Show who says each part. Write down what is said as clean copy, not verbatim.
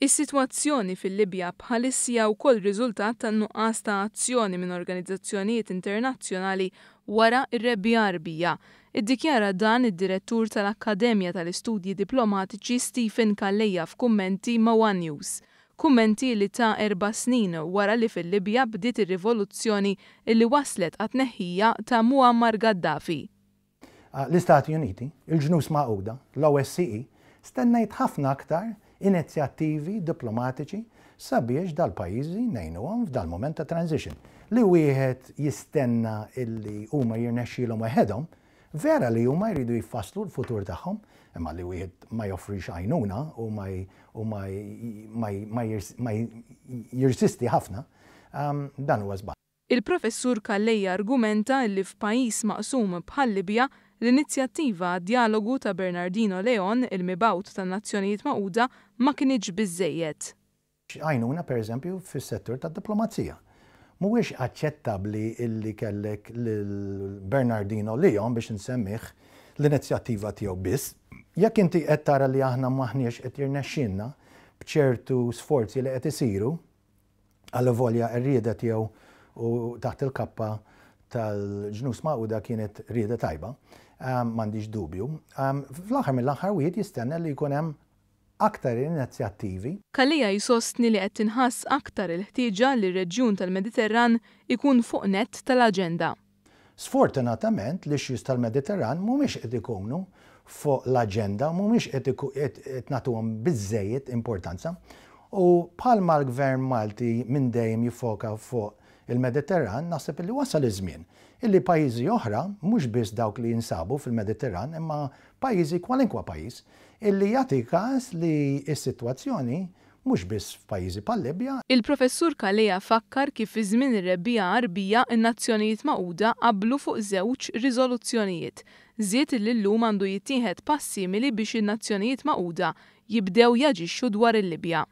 Speaker 1: Is-sitwazzjoni fil-Libja bħalissa wkoll riżultat tan-nuqqas ta' azzjoni minn organizzazzjonijiet internazzjonali wara r-rebbija Arbija. Iddikjara dan id-direttur tal-Akkademja tal-Istudji Diplomatiċi Stephen Kallejja f'kummenti ma' One News. Kummenti li ta' 4 snin wara li fil-Libja bdiet ir-rivoluzzjoni li waslet għat-tneħħija ta' Muammar Gaddafi.
Speaker 2: L-Istati Uniti, il-Ġnus Magħquda, l-OSCE, stennejt ħafna aktar inizjattivi diplomatiċi sabiex dal-pajjiżi ngħinuhom f'dal-moment ta' transition. Li wieħed jistenna illi huma jirnexxielhom weħedhom, vera li huma jridu jfasslu l-futur tagħhom, imma li wieħed ma joffrix għajnuna u ma jirsisti ħafna, dan huwa żball.
Speaker 1: Il-professur Kallejja argumenta li f'pajjiż maqsum bħal Libja l-inizjattiva Dialogu ta' Bernardino Leon, il-mibgħut tan-Nazzjonijiet Magħquda, ma kinitx biżżejjed.
Speaker 2: Għajnuna pereżempju fis-settur tad-diplomazija. Mhuwiex aċċettabbli illi kellek Bernardino Leon biex nsemmih l-inizjattiva tiegħu biss. Jekk inti qed tara li aħna maħniex qed jirnexxinna b'ċertu sforzi li qed isiru għall-volja r-rieda tiegħu u taħt il-kappa tal-Ġnus Magħquda kienet rieda tajba, m'għandix dubju. Fl-aħħar mill-aħħar wieħed jistenna li jkun hemm aktar inizjattivi.
Speaker 1: Kallejja jsostni li qed tinħass aktar il-ħtieġa li r-reġjun tal-Mediterran ikun fuq nett tal-aġenda.
Speaker 2: Sfortunatament l-issues tal-Mediterran mhumiex qed ikunu fuq l-aġenda, mhumiex qed nagħtuhom biżżejjed importanza. U bħalma l-Gvern Malti minn dejjem jiffoka fuq il-Mediterran, naħseb li wasal iż-żmien illi pajjiżi oħra, mhux biss dawk li jinsabu fil-Mediterran, imma pajjiżi kwalinkwa pajjiż, illi jagħti każ li s-sitwazzjoni mhux biss f'pajjiżi bħal-Libja.
Speaker 1: Il-professur Kallejja fakkar kif fi żmien ir-rebbija Arbija n-Nazzjonijiet Magħquda qablu fuq żewġ riżoluzzjonijiet. Żied li llum għandu jittieħed pass simili biex in-Nazzjonijiet Magħquda jibdew jaġixxu dwar il-Libja.